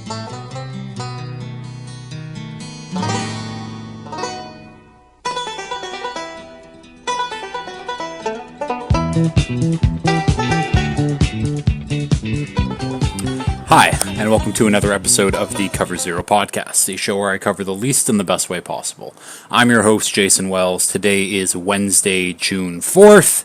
Hi, and welcome to another episode of the Cover Zero podcast, a show where I cover the least in the best way possible. I'm your host, Jason Wells. Today is Wednesday, June 4th.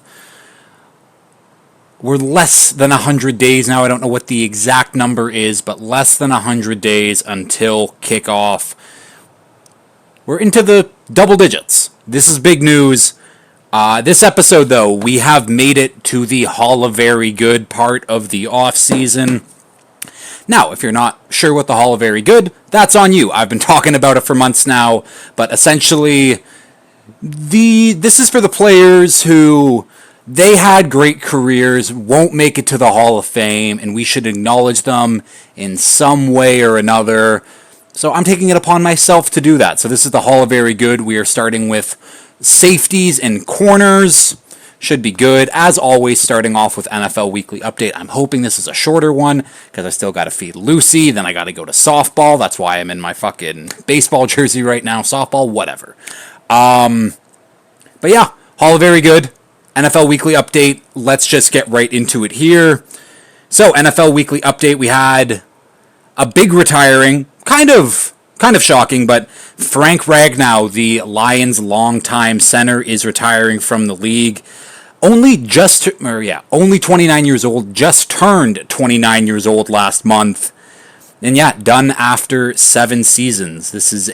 We're less than 100 days now. I don't know what the exact number is, but less than 100 days until kickoff. We're into the double digits. This is big news. This episode, though, we have made it to the Hall of Very Good part of the off-season. Now, if you're not sure what the Hall of Very Good, that's on you. I've been talking about it for months now, but essentially, this is for the players who they had great careers, won't make it to the Hall of Fame, and we should acknowledge them in some way or another. So I'm taking it upon myself to do that. So this is the Hall of Very Good. We are starting with safeties and corners. Should be good. As always, starting off with NFL Weekly Update. I'm hoping this is a shorter one, because I still got to feed Lucy, then I got to go to softball. That's why I'm in my fucking baseball jersey right now. Softball, whatever. But yeah, Hall of Very Good. NFL Weekly Update. Let's just get right into it here. So, NFL Weekly Update, we had a big retiring, kind of shocking, but Frank Ragnow, the Lions' longtime center, is retiring from the league. Only 29 years old, just turned 29 years old last month. And yeah, done after 7 seasons. This is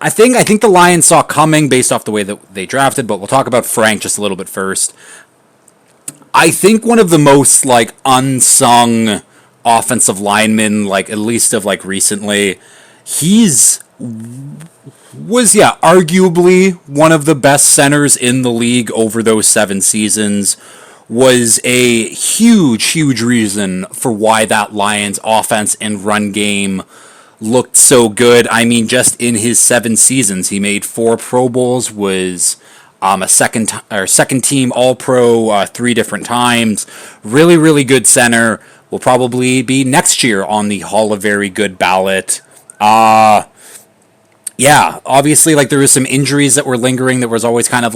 I think the Lions saw coming based off the way that they drafted, but we'll talk about Frank just a little bit first. I think one of the most, unsung offensive linemen, at least of, recently. Was arguably one of the best centers in the league over those 7 seasons. Was a huge reason for why that Lions offense and run game looked so good. I mean, just in his 7 seasons, he made 4 Pro Bowls, was a second team All-Pro 3 different times. Really good center. Will probably be next year on the Hall of Very Good ballot. Yeah, obviously, there was some injuries that were lingering. There was always kind of,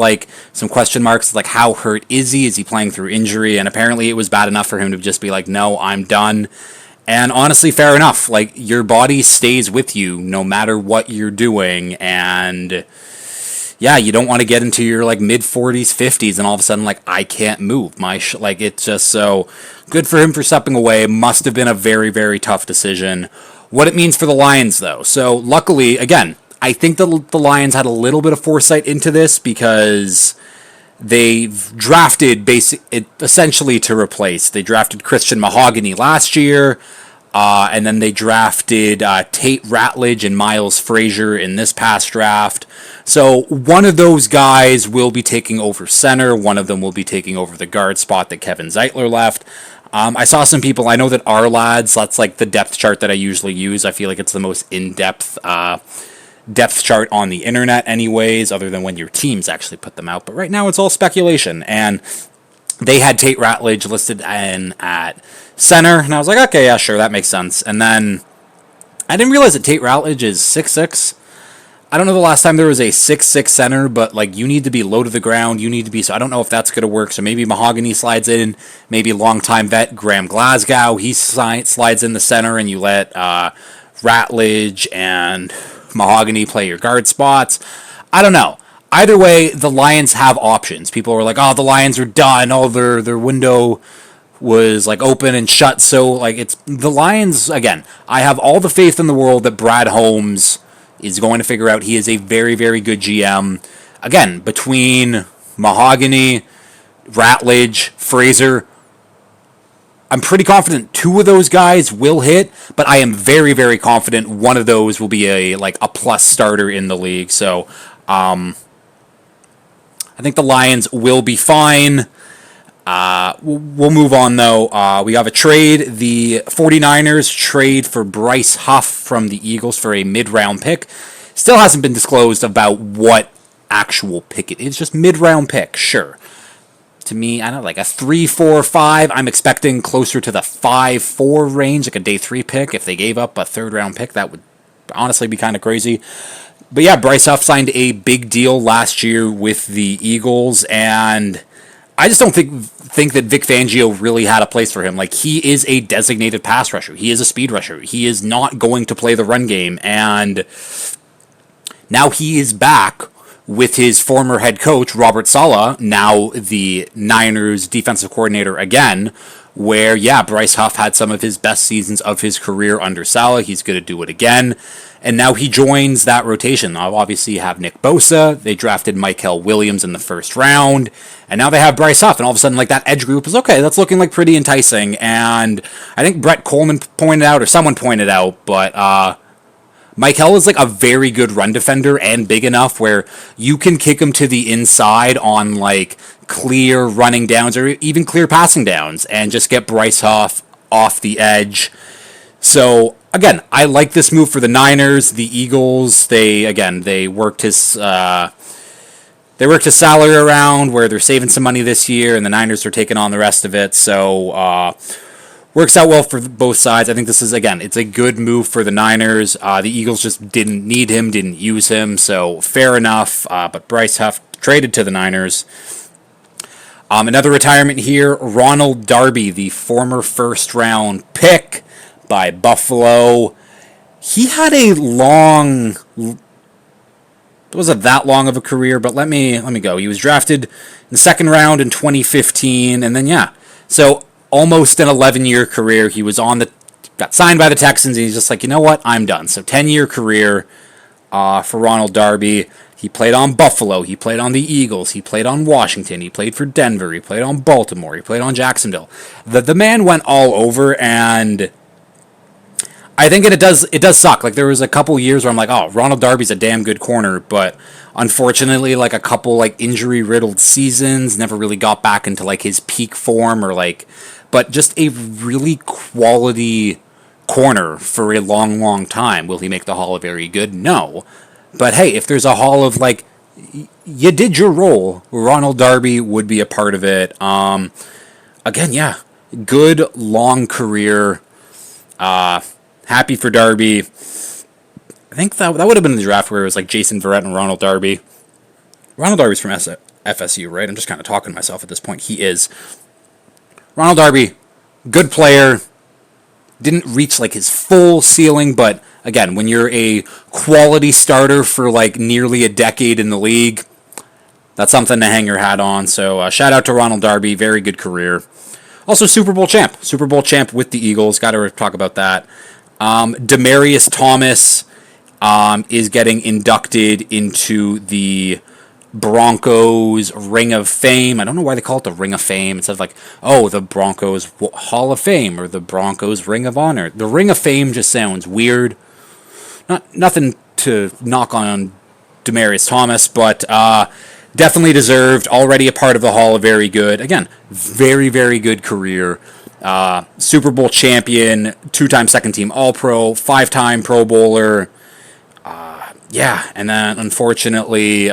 some question marks, how hurt is he? Is he playing through injury? And apparently it was bad enough for him to just be no, I'm done. And honestly, fair enough. Your body stays with you no matter what you're doing. And yeah, you don't want to get into your mid-40s, 50s, and all of a sudden I can't move. It's just so good for him for stepping away. Must have been a very tough decision. What it means for the Lions, though. So luckily, again, I think the Lions had a little bit of foresight into this because they've drafted essentially to replace. They drafted Christian Mahogany last year, and then they drafted Tate Ratledge and Miles Frazier in this past draft. So one of those guys will be taking over center. One of them will be taking over the guard spot that Kevin Zeitler left. I saw some people, I know that our lads, that's the depth chart that I usually use. I feel like it's the most in-depth depth chart on the internet anyways, other than when your teams actually put them out. But right now it's all speculation. And they had Tate Ratledge listed in at center. And I was like, okay, yeah, sure, that makes sense. And then I didn't realize that Tate Ratledge is 6'6". I don't know the last time there was a 6'6" center, but you need to be low to the ground. You need to be, so I don't know if that's going to work. So maybe Mahogany slides in, maybe longtime vet Graham Glasgow, he slides in the center, and you let Ratledge and Mahogany play your guard spots. I don't know. Either way, the Lions have options. People were like, oh, the Lions are done. Oh, their window was open and shut. So it's the Lions again. I have all the faith in the world that Brad Holmes is going to figure out. He is a very good GM. Again, between Mahogany, Ratledge, Frazier, I'm pretty confident 2 of those guys will hit, but I am very confident one of those will be a plus starter in the league. So I think the Lions will be fine. We'll move on, though. We have a trade. The 49ers trade for Bryce Huff from the Eagles for a mid-round pick. Still hasn't been disclosed about what actual pick it is. Just mid-round pick, sure. to me, I don't know, like a 3-4-5. I'm expecting closer to the 5-4 range, like a day 3 pick. If they gave up a third round pick, that would honestly be kind of crazy. But yeah, Bryce Huff signed a big deal last year with the Eagles, and I just don't think that Vic Fangio really had a place for him. Like, he is a designated pass rusher. He is a speed rusher. He is not going to play the run game, and now he is back with his former head coach, Robert Saleh, now the Niners defensive coordinator again, where, yeah, Bryce Huff had some of his best seasons of his career under Saleh. He's going to do it again. And now he joins that rotation. Now, obviously, you have Nick Bosa. They drafted Mykel Williams in the first round. And now they have Bryce Huff. And all of a sudden, like, that edge group is, okay, that's looking like pretty enticing. And I think Brett Coleman pointed out, or someone pointed out, but Mykel is like a very good run defender and big enough where you can kick him to the inside on like clear running downs or even clear passing downs and just get Bryce Huff off the edge. So again, I like this move for the Niners. The Eagles, they worked his salary around where they're saving some money this year, and the Niners are taking on the rest of it. So works out well for both sides. I think this is, again, it's a good move for the Niners. The Eagles just didn't need him, didn't use him, so fair enough. But Bryce Huff traded to the Niners. Another retirement here, Ronald Darby, the former first-round pick by Buffalo. He had a long... It wasn't that long of a career, but let me go. He was drafted in the second round in 2015, and then, yeah. So almost an 11-year career. He was got signed by the Texans, and he's just like, you know what, I'm done. So 10-year career for Ronald Darby. He played on Buffalo. He played on the Eagles. He played on Washington. He played for Denver. He played on Baltimore. He played on Jacksonville. The man went all over, and I think it does suck. Like, there was a couple years where I'm like, oh, Ronald Darby's a damn good corner, but unfortunately, like, a couple like injury-riddled seasons, never really got back into like his peak form or like... But just a really quality corner for a long, long time. Will he make the Hall of Very Good? No. But hey, if there's a Hall of, like, you did your role, Ronald Darby would be a part of it. Again, yeah, good, long career. Happy for Darby. I think that would have been the draft where it was like Jason Verrett and Ronald Darby. Ronald Darby's from FSU, right? I'm just kind of talking to myself at this point. He is. Ronald Darby, good player, didn't reach like his full ceiling, but again, when you're a quality starter for like nearly a decade in the league, that's something to hang your hat on. So shout out to Ronald Darby, very good career. Also Super Bowl champ with the Eagles, got to talk about that. Demaryius Thomas is getting inducted into the Broncos Ring of Fame. I don't know why they call it the Ring of Fame. Instead of like, oh, the Broncos Hall of Fame or the Broncos Ring of Honor. The Ring of Fame just sounds weird. Nothing to knock on Demaryius Thomas, but definitely deserved. Already a part of the Hall of Very Good. Again, very, very good career. Super Bowl champion, 2-time second-team All-Pro, 5-time Pro Bowler. Yeah, and then unfortunately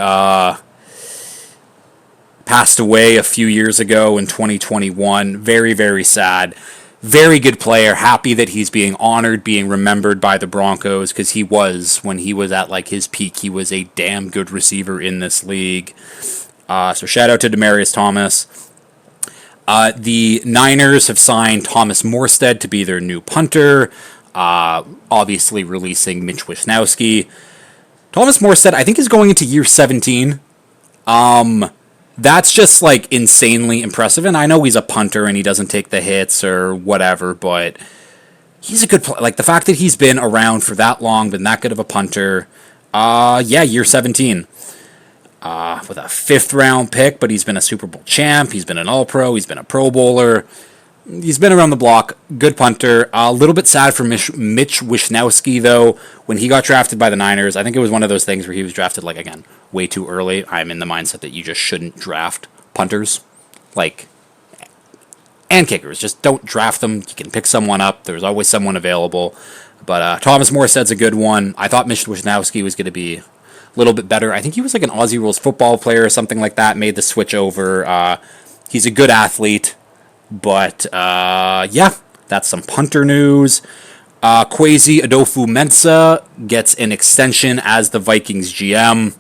passed away a few years ago in 2021. Very, very sad. Very good player. Happy that he's being honored, being remembered by the Broncos, because when he was at like his peak, he was a damn good receiver in this league. So shout out to Demaryius Thomas. The Niners have signed Thomas Morstead to be their new punter, obviously releasing Mitch Wishnowsky. Thomas Morstead, I think, is going into year 17. That's just, like, insanely impressive. And I know he's a punter and he doesn't take the hits or whatever, but he's a good player. Like, the fact that he's been around for that long, been that good of a punter, year 17. With a 5th-round pick, but he's been a Super Bowl champ, he's been an All-Pro, he's been a Pro Bowler. He's been around the block, good punter. A little bit sad for Mitch Wishnowsky, though. When he got drafted by the Niners, I think it was one of those things where he was drafted, like, again, way too early. I'm in the mindset that you just shouldn't draft punters, and kickers. Just don't draft them. You can pick someone up. There's always someone available. But Thomas Morstead's a good one. I thought Mitch Wishnowsky was going to be a little bit better. I think he was like an Aussie Rules football player or something like that, made the switch over. He's a good athlete, but yeah, that's some punter news. Kwesi Adolfo-Mensah gets an extension as the Vikings GM.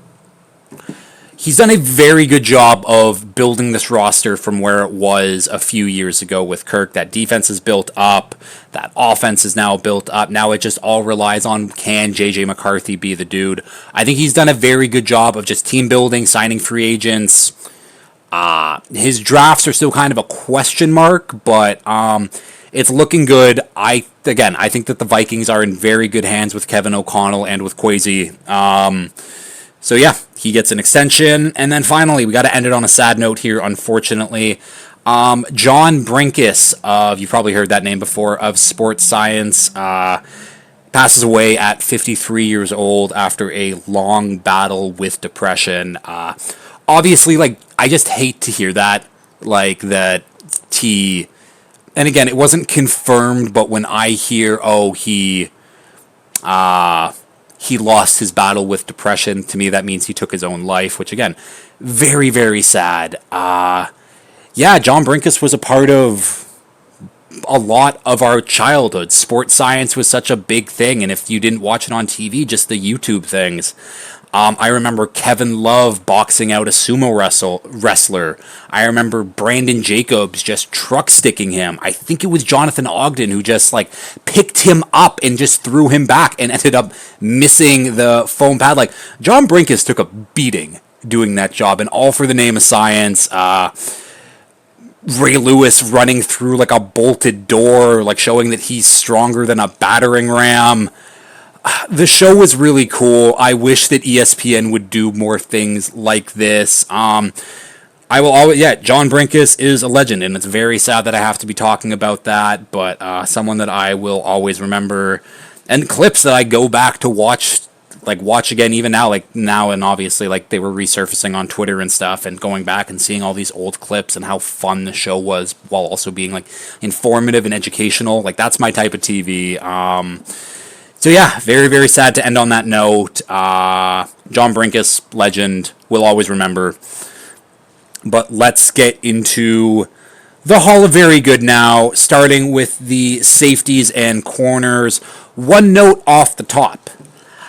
He's done a very good job of building this roster from where it was a few years ago with Kirk. That defense is built up. That offense is now built up. Now it just all relies on, can J.J. McCarthy be the dude? I think he's done a very good job of just team building, signing free agents. His drafts are still kind of a question mark, but it's looking good. I think that the Vikings are in very good hands with Kevin O'Connell and with Kwesi. So yeah, he gets an extension. And then finally, we got to end it on a sad note here, unfortunately. John Brinkus, you've probably heard that name before, of Sports Science, passes away at 53 years old after a long battle with depression. Obviously, like, I just hate to hear that, like, that he... And again, it wasn't confirmed, but when I hear, he lost his battle with depression, to me that means he took his own life, which again, very, very sad. Yeah, John Brinkus was a part of a lot of our childhood. Sports Science was such a big thing, and if you didn't watch it on TV, just the YouTube things. I remember Kevin Love boxing out a sumo wrestler. I remember Brandon Jacobs just truck sticking him. I think it was Jonathan Ogden who just like picked him up and just threw him back and ended up missing the foam pad. Like, John Brinkus took a beating doing that job, and all for the name of science. Ray Lewis running through like a bolted door, like showing that he's stronger than a battering ram. The show was really cool. I wish that ESPN would do more things like this. I will always, John Brinkus is a legend, and it's very sad that I have to be talking about that, but someone that I will always remember, and clips that I go back to watch again, even now, and obviously, like, they were resurfacing on Twitter and stuff, and going back and seeing all these old clips and how fun the show was, while also being, like, informative and educational. Like, that's my type of TV. So yeah, very, very sad to end on that note. John Brinkus, legend, we'll always remember. But let's get into the Hall of Very Good now, starting with the safeties and corners. One note off the top.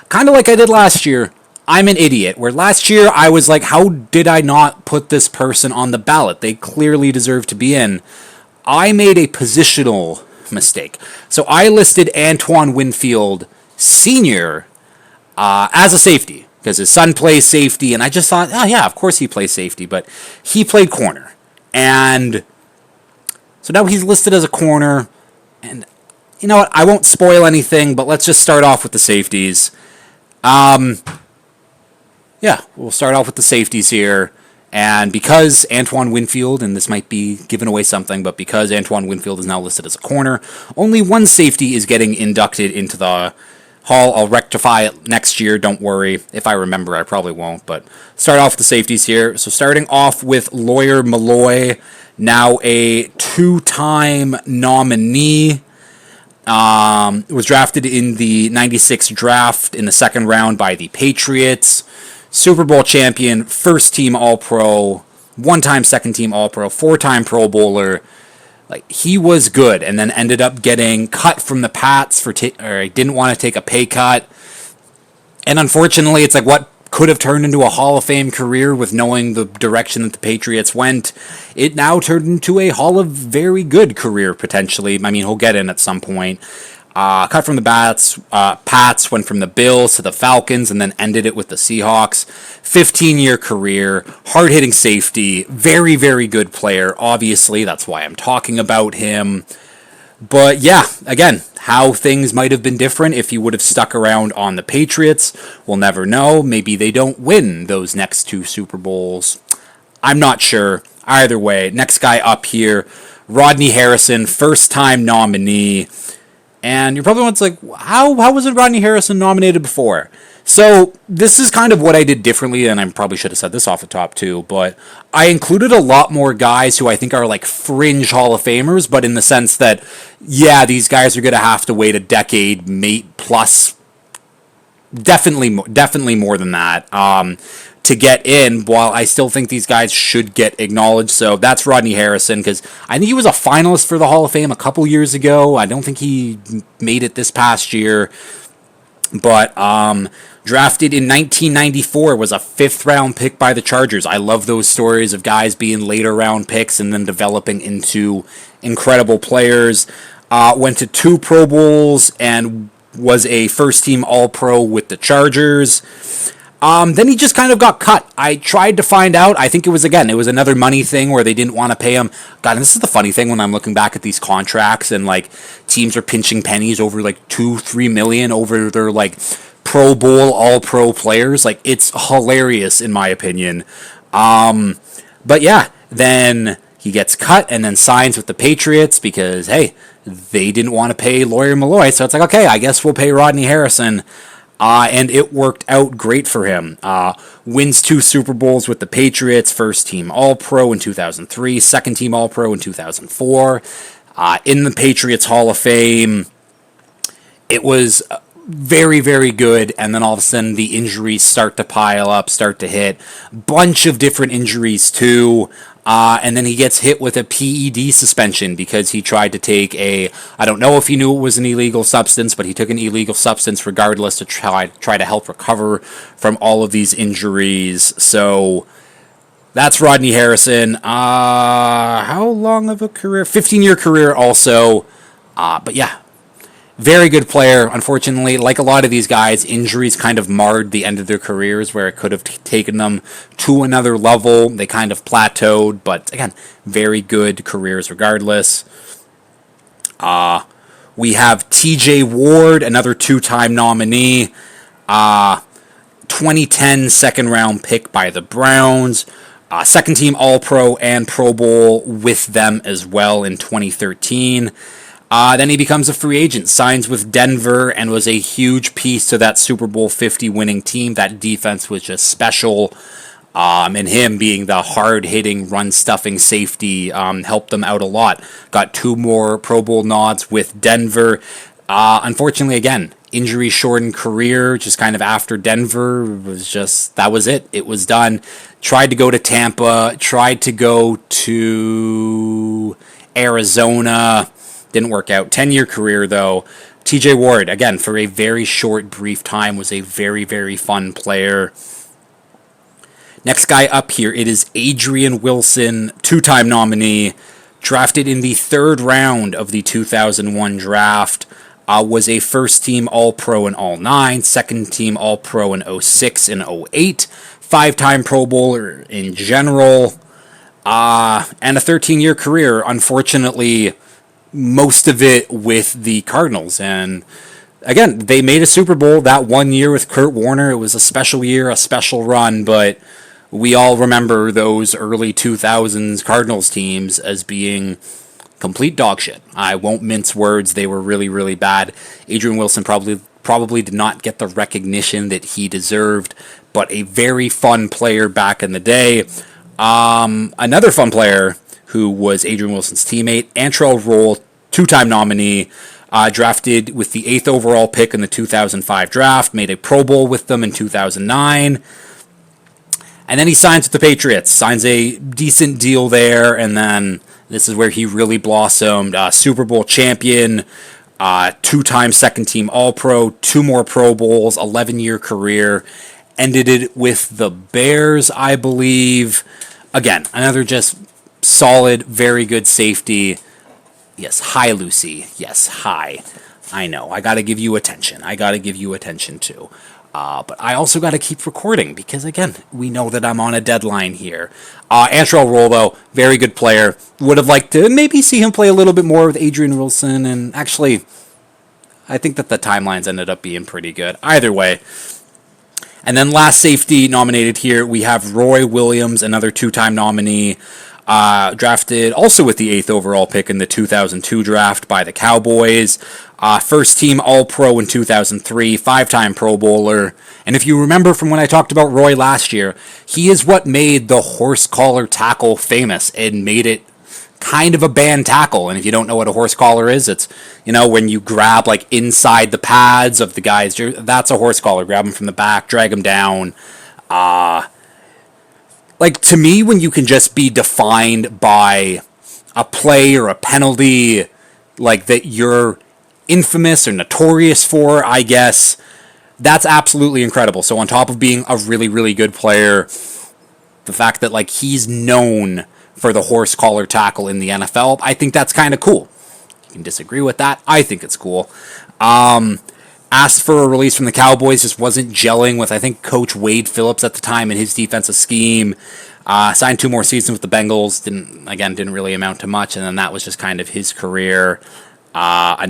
Kind of like I did last year, I'm an idiot. Where last year I was like, how did I not put this person on the ballot? They clearly deserve to be in. I made a positional mistake. So I listed Antoine Winfield Sr. As a safety, because his son plays safety, and I just thought, oh yeah, of course he plays safety, but he played corner. And so now he's listed as a corner, and you know what, I won't spoil anything, but let's just start off with the safeties. Yeah, we'll start off with the safeties here. And because Antoine Winfield, and this might be giving away something, but because Antoine Winfield is now listed as a corner, only one safety is getting inducted into the Hall. I'll rectify it next year, don't worry. If I remember, I probably won't, but start off with the safeties here. So starting off with Lawyer Malloy, now a two-time nominee. Was drafted in the 96 draft in the second round by the Patriots. Super Bowl champion, first team All-Pro, one-time second team All-Pro, four-time Pro Bowler. Like, he was good, and then ended up getting cut from the Pats or didn't want to take a pay cut. And unfortunately, it's like what could have turned into a Hall of Fame career with knowing the direction that the Patriots went. It now turned into a Hall of Very Good career, potentially. I mean, he'll get in at some point. Cut from the Pats, went from the Bills to the Falcons, and then ended it with the Seahawks. 15-year career, hard-hitting safety, very, very good player. Obviously, that's why I'm talking about him. But yeah, again, how things might have been different if he would have stuck around on the Patriots, we'll never know. Maybe they don't win those next two Super Bowls. I'm not sure. Either way, next guy up here, Rodney Harrison, first-time nominee. And you're probably like, how wasn't Rodney Harrison nominated before? So this is kind of what I did differently, and I probably should have said this off the top too, but I included a lot more guys who I think are like fringe Hall of Famers, but in the sense that, yeah, these guys are going to have to wait a decade, plus definitely more than that. To get in, while I still think these guys should get acknowledged. So that's Rodney Harrison, because I think he was a finalist for the Hall of Fame a couple years ago. I don't think he made it this past year. But drafted in 1994, was a fifth round pick by the Chargers. I love those stories of guys being later round picks and then developing into incredible players. Went to 2 Pro Bowls and was a first team All Pro with the Chargers. Then he just kind of got cut. I tried to find out. I think it was another money thing where they didn't want to pay him. God, and this is the funny thing when I'm looking back at these contracts and like teams are pinching pennies over like 2-3 million over their like Pro Bowl All Pro players. Like, it's hilarious in my opinion. But yeah, then he gets cut and then signs with the Patriots because hey, they didn't want to pay Lawyer Malloy, so it's like, okay, I guess we'll pay Rodney Harrison. And it worked out great for him. Wins 2 Super Bowls with the Patriots, first team All-Pro in 2003, second team All-Pro in 2004. In the Patriots Hall of Fame, it was very, very good, and then all of a sudden the injuries start to pile up, start to hit. Bunch of different injuries too. And then he gets hit with a PED suspension because he tried to take I don't know if he knew it was an illegal substance, but he took an illegal substance regardless to try to help recover from all of these injuries. So that's Rodney Harrison. How long of a career? 15-year career also. But yeah, very good player. Unfortunately, like a lot of these guys, injuries kind of marred the end of their careers where it could have taken them to another level. They kind of plateaued, but again, very good careers regardless. We have TJ Ward, another 2-time nominee. 2010 second round pick by the Browns. Second team All-Pro and Pro Bowl with them as well in 2013. Then he becomes a free agent, signs with Denver, and was a huge piece to that Super Bowl 50 winning team. That defense was just special. And him being the hard-hitting, run-stuffing safety helped them out a lot. Got 2 more Pro Bowl nods with Denver. Unfortunately, again, injury-shortened career, just kind of after Denver, that was it. It was done. Tried to go to Tampa, tried to go to Arizona. Didn't work out. 10-year career, though. TJ Ward, again, for a very short, brief time, was a very, very fun player. Next guy up here, it is Adrian Wilson, 2-time nominee, drafted in the 3rd round of the 2001 draft. Was a first-team All-Pro in 2009, second-team All-Pro in 2006 and 2008, 5-time Pro Bowler in general, and a 13-year career, unfortunately, most of it with the Cardinals. And again, they made a Super Bowl that one year with Kurt Warner. It was a special year, a special run, but we all remember those early 2000s Cardinals teams as being complete dog shit. I won't mince words. They were really, really bad. Adrian Wilson probably did not get the recognition that he deserved, but a very fun player back in the day. Another fun player who was Adrian Wilson's teammate, Antrell Roll, 2-time nominee, drafted with the 8th overall pick in the 2005 draft, made a Pro Bowl with them in 2009, and then he signs with the Patriots, signs a decent deal there, and then this is where he really blossomed. Super Bowl champion, 2-time second-team All-Pro, 2 more Pro Bowls, 11-year career, ended it with the Bears, I believe. Again, another just solid, very good safety. Yes, hi, Lucy. Yes, hi. I know. I got to give you attention. Too. But I also got to keep recording because, again, we know that I'm on a deadline here. Antrell Roll, though, very good player. Would have liked to maybe see him play a little bit more with Adrian Wilson. And actually, I think that the timelines ended up being pretty good. Either way. And then last safety nominated here, we have Roy Williams, another 2-time nominee. Drafted also with the 8th overall pick in the 2002 draft by the Cowboys. First team All-Pro in 2003, 5-time Pro Bowler. And if you remember from when I talked about Roy last year, he is what made the horse collar tackle famous and made it kind of a banned tackle. And if you don't know what a horse collar is, it's, when you grab like inside the pads of the guys, that's a horse collar. Grab them from the back, drag them down. Like, to me, when you can just be defined by a play or a penalty, like, that you're infamous or notorious for, I guess, that's absolutely incredible. So on top of being a really, really good player, the fact that, like, he's known for the horse collar tackle in the NFL, I think that's kind of cool. You can disagree with that. I think it's cool. Asked for a release from the Cowboys, just wasn't gelling with, I think, Coach Wade Phillips at the time and his defensive scheme. Signed 2 more seasons with the Bengals. Didn't really amount to much, and then that was just kind of his career. I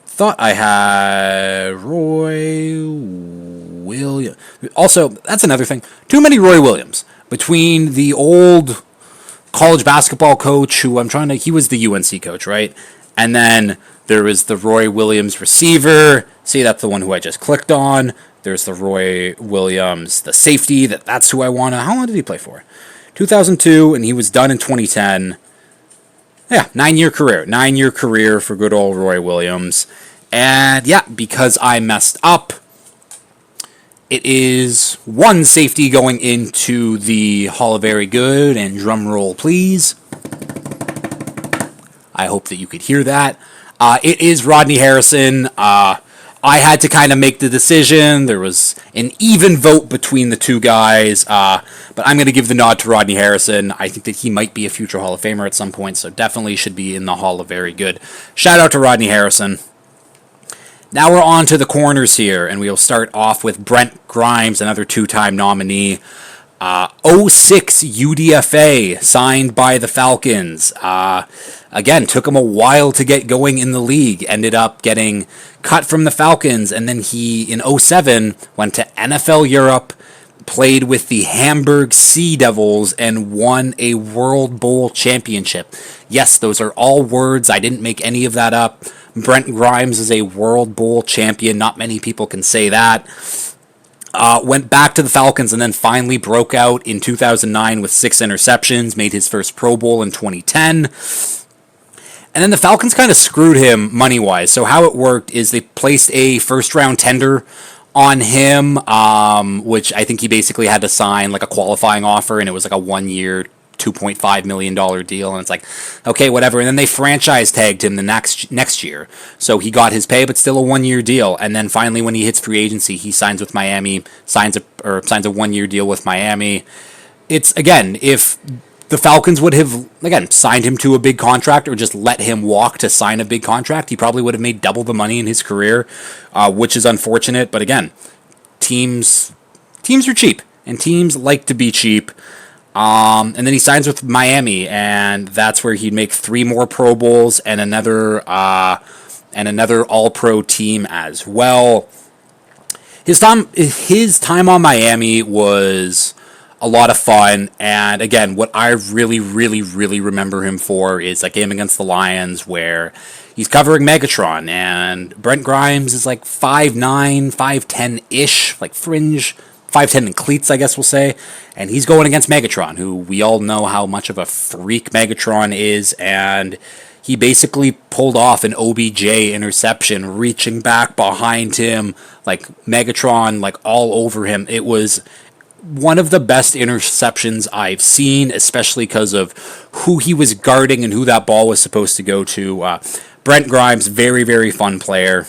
thought I had Roy Williams. Also, that's another thing. Too many Roy Williams. Between the old college basketball coach who he was the UNC coach, right? And then there was the Roy Williams receiver. See, that's the one who I just clicked on. There's the Roy Williams, the safety. That's who I want to. How long did he play for? 2002, and he was done in 2010. Yeah, 9-year career. 9-year career for good old Roy Williams. And yeah, because I messed up, it is 1 safety going into the Hall of Very Good, and drum roll, please. I hope that you could hear that. It is Rodney Harrison. I had to kind of make the decision. There was an even vote between the 2 guys, but I'm going to give the nod to Rodney Harrison. I think that he might be a future Hall of Famer at some point, so definitely should be in the Hall of Very Good. Shout out to Rodney Harrison. Now we're on to the corners here, and we'll start off with Brent Grimes, another 2-time nominee. 06 UDFA, signed by the Falcons. Again, took him a while to get going in the league. Ended up getting cut from the Falcons, and then he, in 07, went to NFL Europe, played with the Hamburg Sea Devils, and won a World Bowl championship. Yes, those are all words. I didn't make any of that up. Brent Grimes is a World Bowl champion. Not many people can say that. Went back to the Falcons and then finally broke out in 2009 with 6 interceptions, made his first Pro Bowl in 2010. And then the Falcons kind of screwed him money-wise. So how it worked is they placed a first-round tender on him, which I think he basically had to sign like a qualifying offer, and it was like a 1-year, $2.5 million deal, and it's like, okay, whatever. And then they franchise tagged him the next year, so he got his pay, but still a 1-year deal. And then finally, when he hits free agency, he signs with Miami, signs a 1-year deal with Miami. It's, again, if the Falcons would have, again, signed him to a big contract or just let him walk to sign a big contract, he probably would have made double the money in his career, which is unfortunate. But again, teams are cheap, and teams like to be cheap. And then he signs with Miami, and that's where he'd make 3 more Pro Bowls and another All-Pro team as well. His time on Miami was a lot of fun, and again, what I really, really, really remember him for is that game against the Lions where he's covering Megatron, and Brent Grimes is like 5'9", 5'10"-ish, like fringe 5'10" in cleats, I guess we'll say, and he's going against Megatron, who we all know how much of a freak Megatron is, and he basically pulled off an OBJ interception, reaching back behind him, like Megatron, like all over him. It was one of the best interceptions I've seen, especially because of who he was guarding and who that ball was supposed to go to. Brent Grimes, very, very fun player.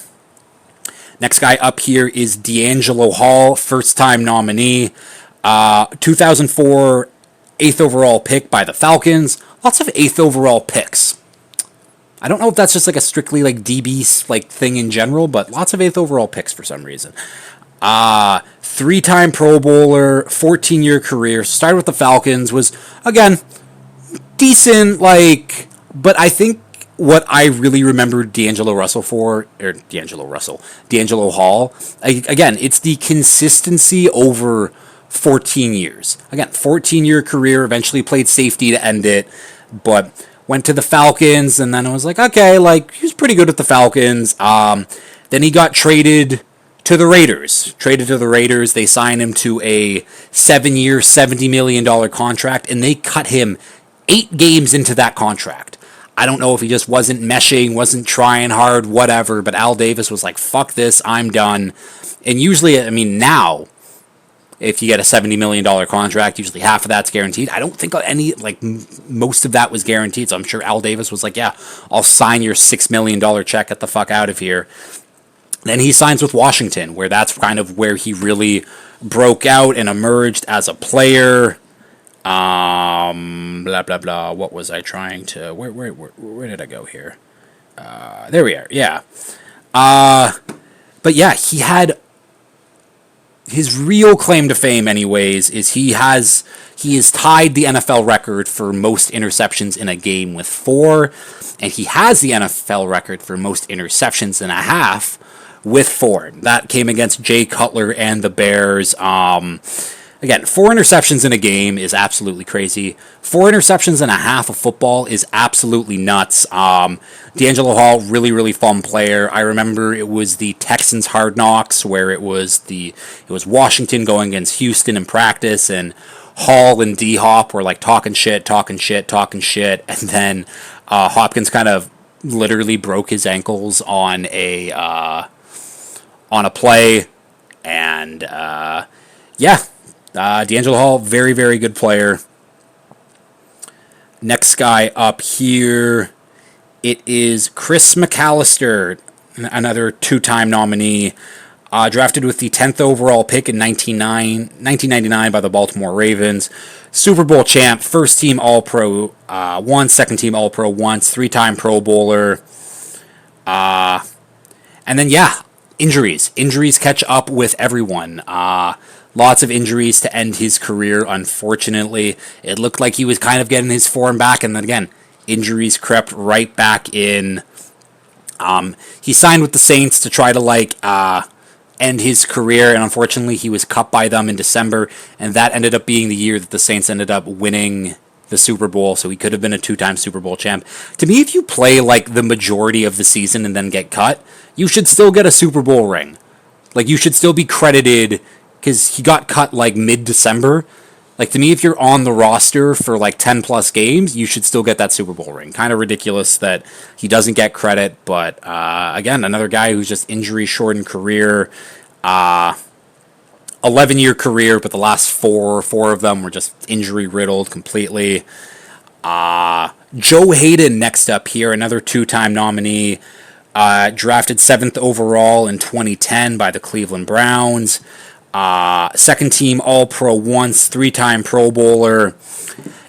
Next guy up here is D'Angelo Hall, first-time nominee. 2004 8th overall pick by the Falcons. Lots of 8th overall picks. I don't know if that's just like a strictly like DB like thing in general, but lots of 8th overall picks for some reason. 3-time Pro Bowler, 14-year career. Started with the Falcons, was, again, decent, like, but I think what I really remember D'Angelo Hall, again, it's the consistency over 14 years. Again, 14-year career, eventually played safety to end it, but went to the Falcons, and then I was like, okay, like, he was pretty good at the Falcons. Then he got traded to the Raiders. Traded to the Raiders. They signed him to a 7-year, $70 million contract, and they cut him 8 games into that contract. I don't know if he just wasn't meshing, wasn't trying hard, whatever, but Al Davis was like, fuck this, I'm done. And usually, I mean, now, if you get a $70 million contract, usually half of that's guaranteed. I don't think most of that was guaranteed, so I'm sure Al Davis was like, yeah, I'll sign your $6 million check, get the fuck out of here. Then he signs with Washington, where that's kind of where he really broke out and emerged as a player. Blah blah blah. What was I trying to? Where did I go here? There we are. Yeah. But yeah, he had his real claim to fame, anyways, is he has tied the NFL record for most interceptions in a game with 4, and he has the NFL record for most interceptions in a half with 4. That came against Jay Cutler and the Bears. Again, 4 interceptions in a game is absolutely crazy. 4 interceptions in a half of football is absolutely nuts. D'Angelo Hall, really, really fun player. I remember it was the Texans Hard Knocks where it was Washington going against Houston in practice, and Hall and D-Hop were like talking shit, and then Hopkins kind of literally broke his ankles on a play, and D'Angelo Hall, very, very good player. Next guy up here, it is Chris McAllister, another 2-time nominee, drafted with the 10th overall pick in 1999 by the Baltimore Ravens. Super Bowl champ, first-team All-Pro once, second-team All-Pro once, 3-time Pro Bowler. And then, injuries. Injuries catch up with everyone. Lots of injuries to end his career, unfortunately. It looked like he was kind of getting his form back, and then again, injuries crept right back in. He signed with the Saints to try to end his career, and unfortunately he was cut by them in December, and that ended up being the year that the Saints ended up winning the Super Bowl, so he could have been a 2-time Super Bowl champ. To me, if you play the majority of the season and then get cut, you should still get a Super Bowl ring. You should still be credited, because he got cut mid-December. To me, if you're on the roster for 10 plus games, you should still get that Super Bowl ring. Kind of ridiculous that he doesn't get credit, but again, another guy who's just injury-shortened career. 11-year career, but the last four of them were just injury-riddled completely. Joe Hayden next up here, another 2-time nominee. Drafted 7th overall in 2010 by the Cleveland Browns. Second-team All-Pro once, 3-time Pro Bowler.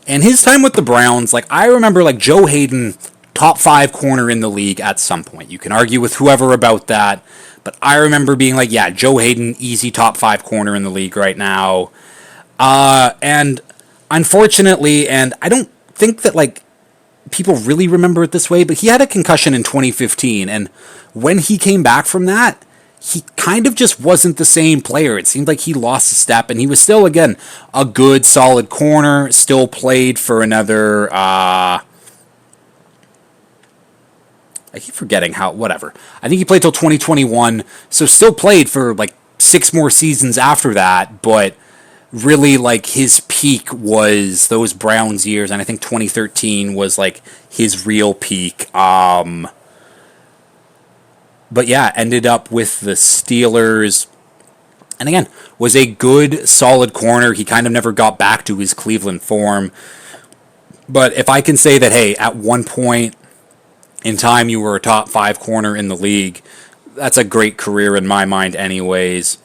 And his time with the Browns, I remember, Joe Hayden, top 5 corner in the league at some point. You can argue with whoever about that, but I remember being Joe Hayden, easy top 5 corner in the league right now. And unfortunately, and I don't think that, people really remember it this way, but he had a concussion in 2015, and when he came back from that, he kind of just wasn't the same player. It seemed like he lost a step, and he was still, again, a good, solid corner, still played for another, I keep forgetting whatever. I think he played till 2021, so still played for, 6 more seasons after that, but really, his peak was those Browns years, and I think 2013 was, his real peak. But yeah, ended up with the Steelers. And again, was a good, solid corner. He kind of never got back to his Cleveland form. But if I can say that, hey, at one point in time you were a top 5 corner in the league, that's a great career in my mind anyways.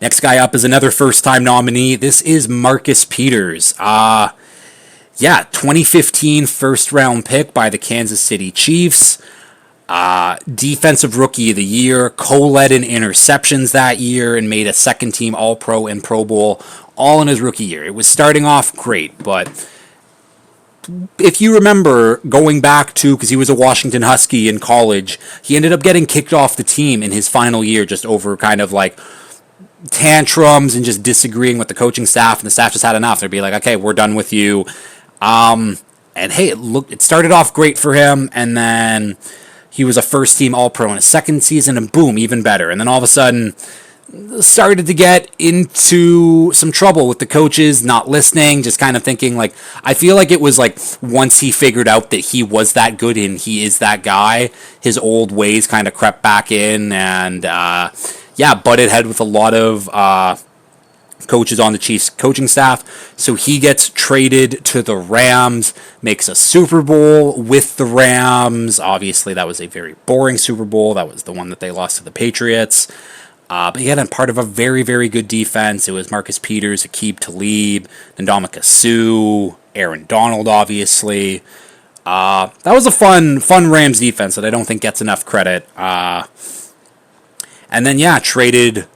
Next guy up is another first-time nominee. This is Marcus Peters. 2015 first-round pick by the Kansas City Chiefs. Defensive Rookie of the Year, co-led in interceptions that year, and made a second-team All-Pro and Pro Bowl all in his rookie year. It was starting off great, but if you remember going back to, because he was a Washington Husky in college, he ended up getting kicked off the team in his final year just over kind of tantrums and just disagreeing with the coaching staff, and the staff just had enough. They'd be like, okay, we're done with you. And hey, it started off great for him, and then He was a first-team All-Pro in his second season, and boom, even better. And then all of a sudden, started to get into some trouble with the coaches, not listening, just kind of thinking like, I feel like it was like once he figured out that he was that good and he is that guy, his old ways kind of crept back in and, butted head with a lot of coaches on the Chiefs coaching staff. So he gets traded to the Rams, makes a Super Bowl with the Rams. Obviously, that was a very boring Super Bowl. That was the one that they lost to the Patriots. But he had part of a very, very good defense. It was Marcus Peters, Aqib Talib, Ndamukong Suh, Aaron Donald, obviously. That was a fun Rams defense that I don't think gets enough credit. And then, traded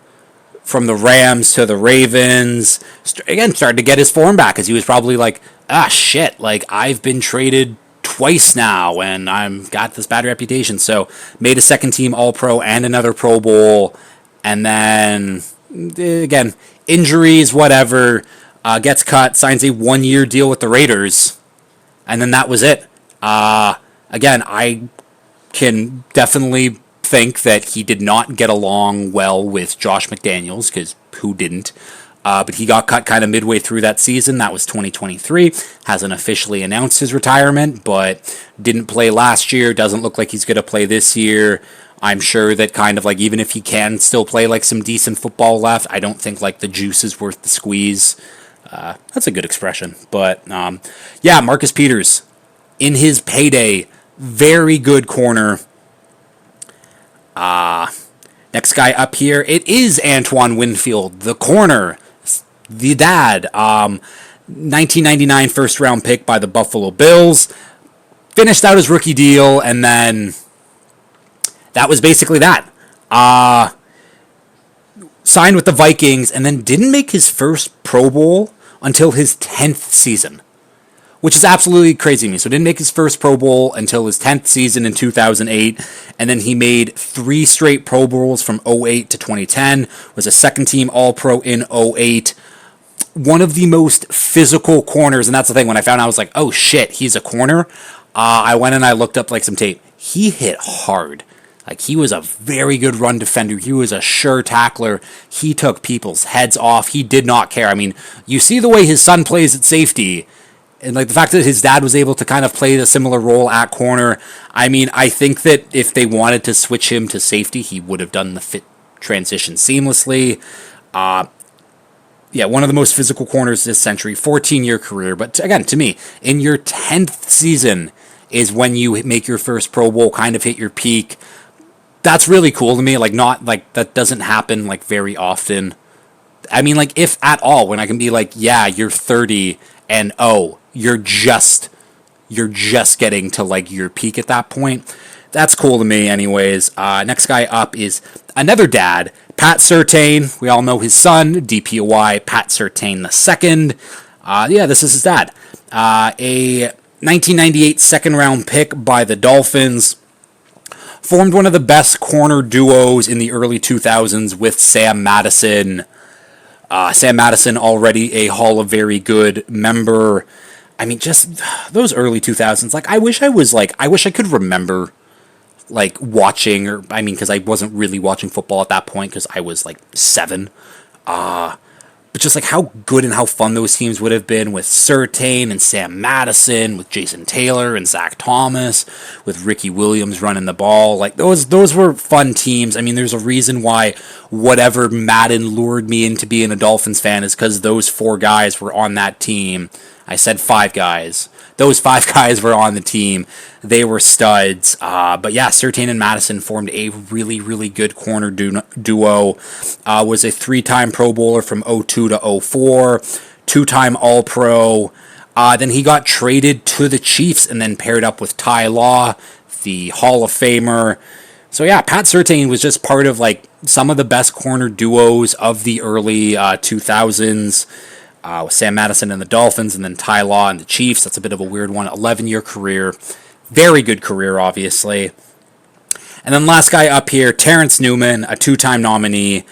from the Rams to the Ravens. Again, started to get his form back because he was probably like, shit, like I've been traded twice now and I've got this bad reputation. So made a second-team All-Pro and another Pro Bowl. And then, again, injuries, whatever, gets cut, signs a one-year deal with the Raiders, and then that was it. Again, I can definitely think that he did not get along well with Josh McDaniels, because who didn't? But he got cut kind of midway through that season. That was 2023. Hasn't officially announced his retirement, but didn't play last year. Doesn't look like he's going to play this year. I'm sure that kind of like, even if he can still play like some decent football left, I don't think like the juice is worth the squeeze. That's a good expression. But Marcus Peters, in his payday, very good corner. Next guy up here, it is Antoine Winfield, the corner, the dad. 1999 first round pick by the Buffalo Bills. Finished out his rookie deal, and then that was basically that. Signed with the Vikings, and then didn't make his first Pro Bowl until his 10th season, which is absolutely crazy to me. So didn't make his first Pro Bowl until his 10th season in 2008, and then he made 3 straight Pro Bowls from 08 to 2010, was a second-team All-Pro in 08. One of the most physical corners, and that's the thing, when I found out, I was like, oh shit, he's a corner. I went and I looked up like some tape. He hit hard. Like, he was a very good run defender. He was a sure tackler. He took people's heads off. He did not care. I mean, you see the way his son plays at safety, and like the fact that his dad was able to kind of play a similar role at corner. I mean, I think that if they wanted to switch him to safety, he would have done the fit transition seamlessly. One of the most physical corners this century, 14-year career. But again, to me, in your 10th season is when you make your first Pro Bowl, kind of hit your peak. That's really cool to me. Like, not like that doesn't happen like very often. I mean, like, if at all, when I can be like, yeah, you're 30 and you're just getting to like your peak at that point. That's cool to me anyways. Next guy up is another dad, Pat Surtain. We all know his son, DPOY, Pat Surtain II. This is his dad. A 1998 second round pick by the Dolphins. Formed one of the best corner duos in the early 2000s with Sam Madison. Sam Madison, already a Hall of Very Good member. I mean, just those early 2000s. Like, I wish I could remember, like, watching, because I wasn't really watching football at that point because I was, like, 7. But just, like, how good and how fun those teams would have been with Surtain and Sam Madison, with Jason Taylor and Zach Thomas, with Ricky Williams running the ball. Like, those were fun teams. I mean, there's a reason why whatever Madden lured me into being a Dolphins fan is because those 4 guys were on that team. I said 5 guys. Those 5 guys were on the team. They were studs. But yeah, Surtain and Madison formed a really, really good corner duo. Was a 3-time Pro Bowler from 02 to 04. 2-time All-Pro. Then he got traded to the Chiefs and then paired up with Ty Law, the Hall of Famer. So yeah, Pat Surtain was just part of like some of the best corner duos of the early 2000s. With Sam Madison and the Dolphins, and then Ty Law and the Chiefs. That's a bit of a weird one. 11-year career. Very good career, obviously. And then last guy up here, Terrence Newman, a 2-time nominee.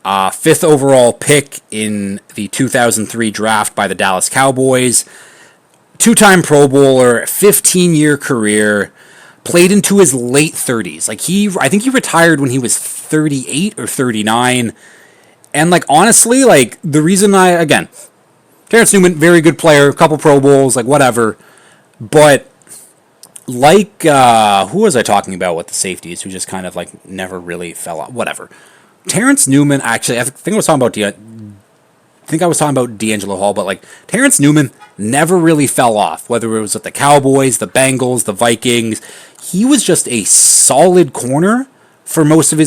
5th overall pick in the 2003 draft by the Dallas Cowboys. 2-time Pro Bowler, 15-year career. played into his late 30s. Like I think he retired when he was 38 or 39. And like honestly, like the reason again, Terrence Newman, very good player, a couple Pro Bowls, like whatever. But like who was I talking about with the safeties who just kind of like never really fell off? Whatever. Terrence Newman, actually, I think I was talking about D'Angelo Hall, but like Terrence Newman never really fell off, whether it was with the Cowboys, the Bengals, the Vikings. He was just a solid corner for most of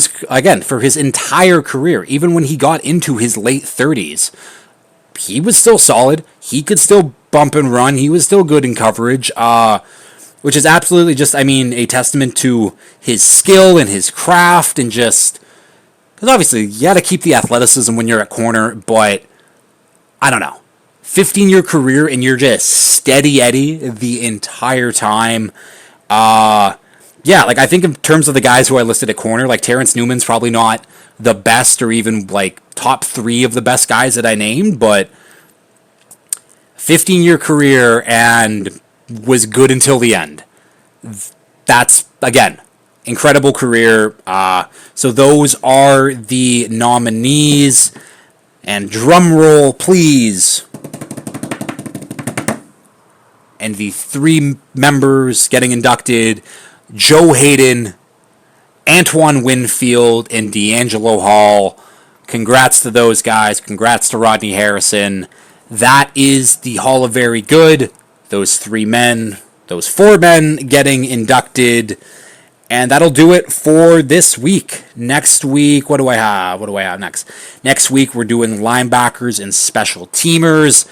for his entire career. Even when he got into his late 30s, he was still solid. He could still bump and run. He was still good in coverage, which is absolutely just, a testament to his skill and his craft and just, because obviously you got to keep the athleticism when you're at corner, but I don't know. 15-year career and you're just steady Eddie the entire time. I think in terms of the guys who I listed at corner, like Terrence Newman's probably not the best or even like top 3 of the best guys that I named, but 15-year career and was good until the end. That's, again, incredible career. So those are the nominees. And drum roll, please. And the 3 members getting inducted: Joe Hayden, Antoine Winfield, and D'Angelo Hall. Congrats to those guys. Congrats to Rodney Harrison. That is the Hall of Very Good. Those 4 men getting inducted. And that'll do it for this week. Next week, what do I have next? Next week, we're doing linebackers and special teamers.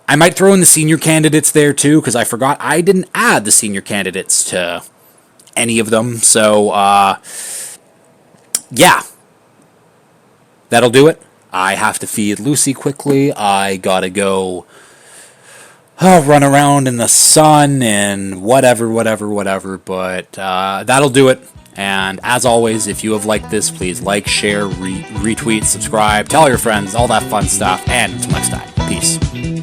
I might throw in the senior candidates there too, because I forgot I didn't add the senior candidates to any of them. So, that'll do it. I have to feed Lucy quickly. I gotta go run around in the sun and whatever. But that'll do it. And as always, if you have liked this, please like, share, retweet, subscribe, tell your friends, all that fun stuff. And until next time, peace.